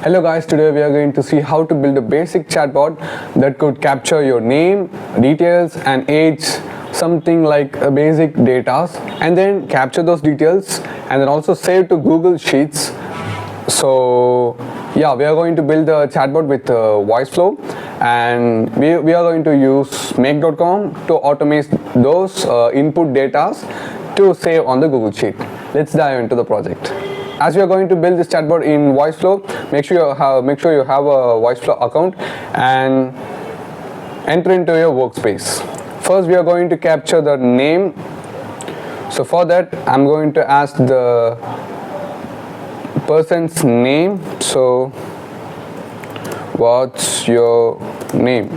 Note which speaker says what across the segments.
Speaker 1: Hello guys, today we are going to see how to build a basic chatbot that could capture your name, details and age, something like a basic data, and then capture those details and then also save to Google Sheets. So yeah, we are going to build a chatbot with VoiceFlow, and we are going to use make.com to automate those input data to save on the Google Sheet. Let's dive into the project. As we are going to build this chatbot in VoiceFlow, make sure you have a VoiceFlow account and enter into your workspace. First, we are going to capture the name. So for that, I'm going to ask the person's name. So what's your name?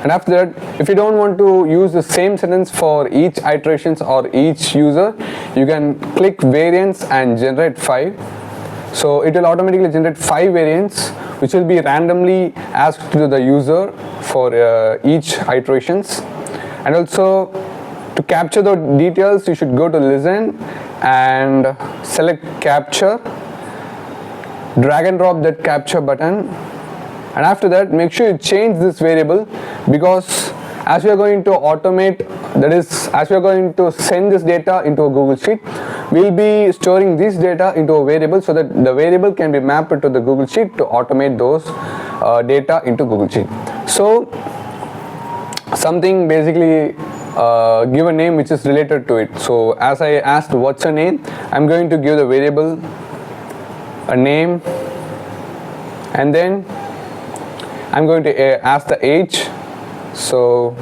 Speaker 1: And after that, if you don't want to use the same sentence for each iterations or each user, you can click variants and generate 5. So it will automatically generate 5 variants which will be randomly asked to the user for each iterations. And also, to capture the details, you should go to listen and select capture, drag and drop that capture button, and after that make sure you change this variable, because as we are going to automate, that is, as we are going to send this data into a Google Sheet, we will be storing this data into a variable so that the variable can be mapped to the Google Sheet to automate those data into Google Sheet. So something basically give a name which is related to it. So as I asked what's your name, I'm going to give the variable a name, and then I'm going to ask the age. So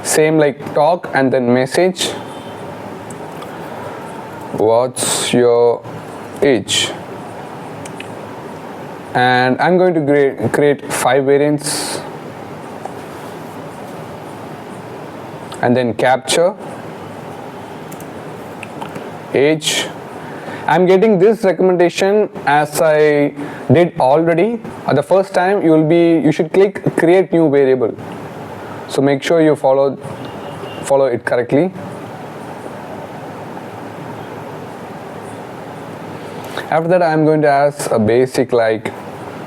Speaker 1: same like talk and then message, what's your age, and I'm going to create 5 variants and then capture age. I'm getting this recommendation as I did already. At the first time you should click create new variable. So make sure you follow it correctly. After that, I'm going to ask a basic like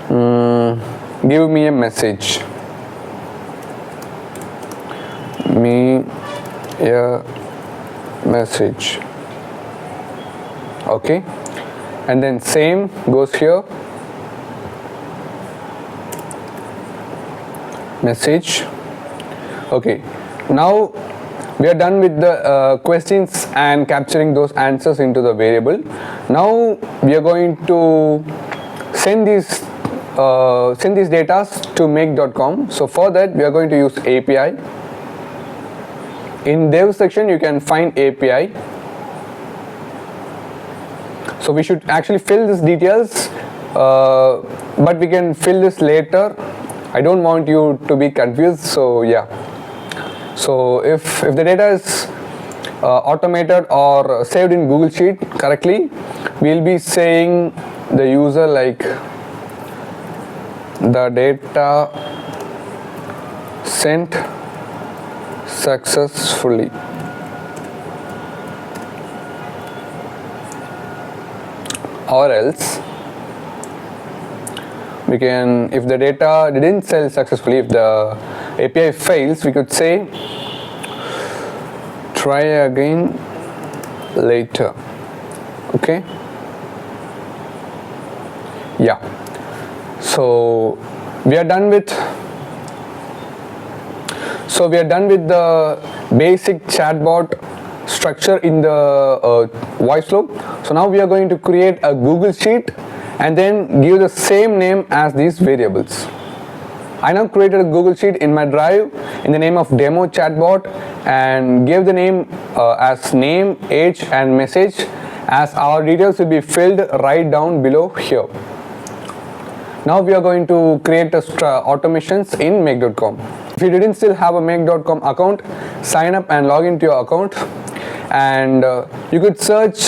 Speaker 1: give me a message. Me a message. Okay, and then same goes here, message. Okay, now we are done with the questions and capturing those answers into the variable. Now we are going to send these data to make.com. So for that, we are going to use API. In dev section you can find API. So we should actually fill these details, but we can fill this later. I don't want you to be confused. So yeah, so if the data is automated or saved in Google Sheet correctly, we'll be saying the user like the data sent successfully. Or else we can, if the data didn't sell successfully, if the API fails, we could say try again later. Okay, yeah. So we are done with the basic chatbot structure in the VoiceFlow. So now we are going to create a Google Sheet and then give the same name as these variables. I now created a Google Sheet in my drive in the name of demo chatbot and gave the name as name, age and message, as our details will be filled right down below here. Now we are going to create automations in make.com. If you didn't still have a make.com account, sign up and log into your account, and you could search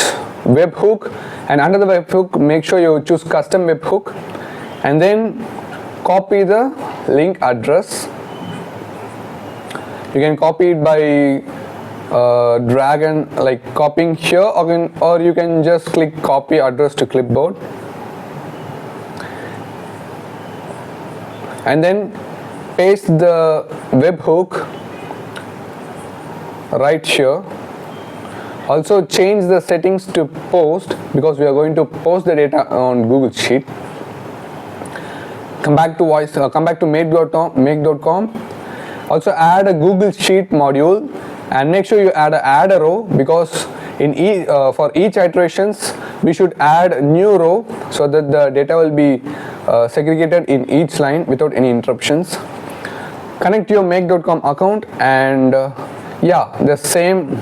Speaker 1: webhook, and under the webhook make sure you choose custom webhook and then copy the link address. You can copy it by drag and like copying here, or you can just click copy address to clipboard. and then paste the webhook right here. Also change the settings to post, because we are going to post the data on Google Sheet. Come back to make.com. Also add a Google Sheet module, and make sure you add a row, because for each iterations we should add a new row so that the data will be segregated in each line without any interruptions. Connect your make.com account, and the same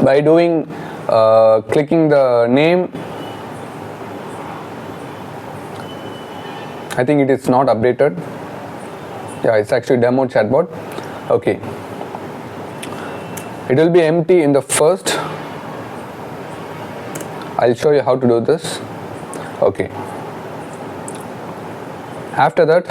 Speaker 1: by doing clicking the name. I think it is not updated. Yeah, it's actually demo chatbot. Okay, it will be empty in the first. I'll show you how to do this. Okay, after that,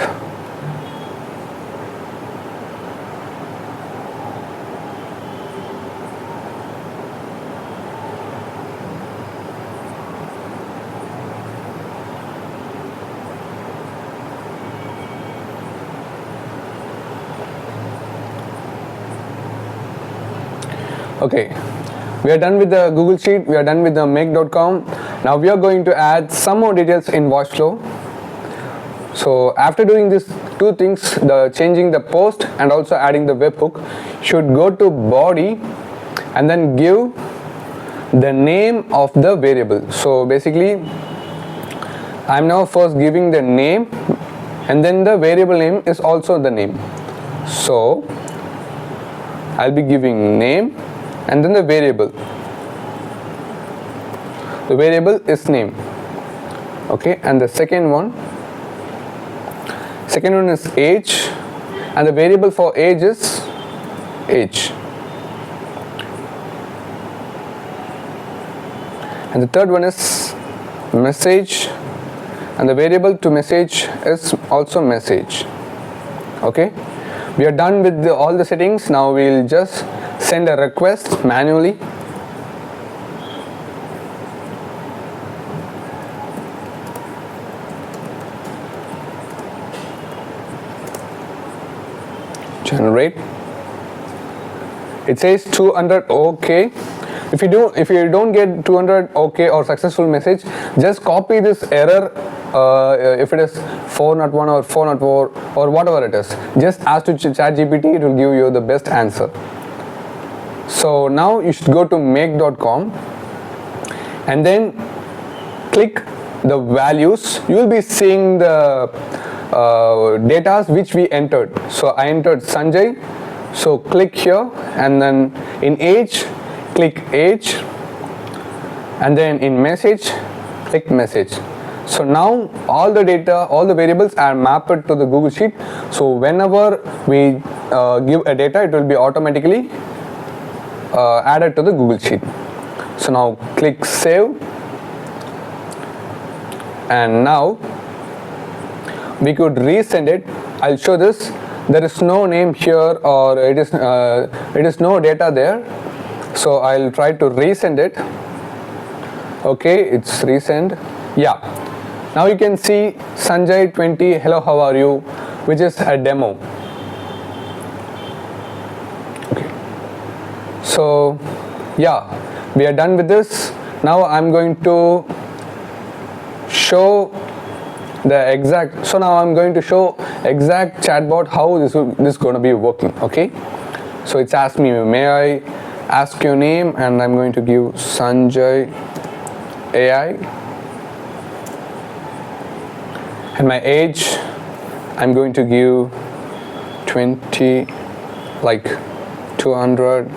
Speaker 1: okay, we are done with the Google Sheet, we are done with the make.com. Now we are going to add some more details in Voiceflow. So after doing these two things, the changing the post and also adding the webhook, should go to body and then give the name of the variable. So basically I'm now first giving the name, and then the variable name is also the name. So I'll be giving name and then the variable. The variable is name. Okay, and the second one is age, and the variable for age is age. And the third one is message, and the variable to message is also message. Okay, we are done with all the settings. Now we'll just send a request manually. Generate. It says 200 OK. If you don't get 200 OK or successful message, just copy this error. If it is 401 or 404 or whatever it is, just ask to ChatGPT, it will give you the best answer. So now you should go to make.com and then click the values. You will be seeing the data which we entered. So I entered Sanjay, so click here, and then in age, click age, and then in message, click message. So now all the data, all the variables are mapped to the Google Sheet. So whenever we give a data, it will be automatically added to the Google Sheet. So now click save, and now we could resend it. I'll show this. There is no name here, or it is no data there. So I'll try to resend it. Okay, it's resend. Yeah. Now you can see Sanjay 20, hello, how are you, which is a demo. Okay. So yeah, we are done with this. Now I'm going to show the exact. So now I'm going to show exact chatbot how this is going to be working. Okay. So it's asked me, may I ask your name, and I'm going to give Sanjay AI, and my age I'm going to give 20, like 200.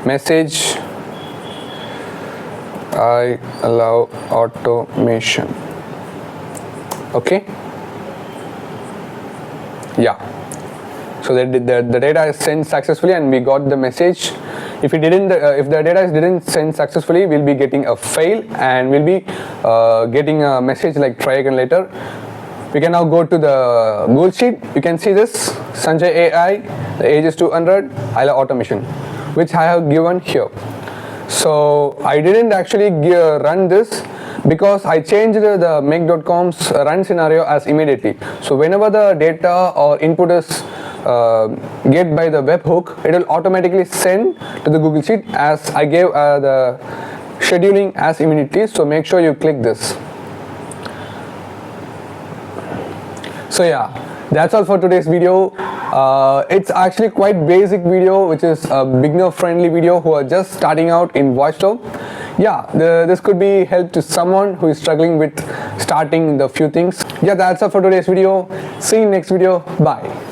Speaker 1: Message, I allow automation. Okay. Yeah. So the data is sent successfully, and we got the message. If it didn't, if the data didn't send successfully, we'll be getting a fail, and we'll be getting a message like try again later. We can now go to the Google Sheet. You can see this Sanjay AI. The age is 200. I allow automation, which I have given here. So I didn't actually run this, because I changed the make.com's run scenario as immediately. So whenever the data or input is get by the webhook, it will automatically send to the Google Sheet as I gave the scheduling as immediately. So make sure you click this. So yeah, that's all for today's video. It's actually quite basic video, which is a beginner friendly video who are just starting out in VoiceOver. Yeah, this could be help to someone who is struggling with starting the few things. Yeah, that's all for today's video. See you in next video. Bye.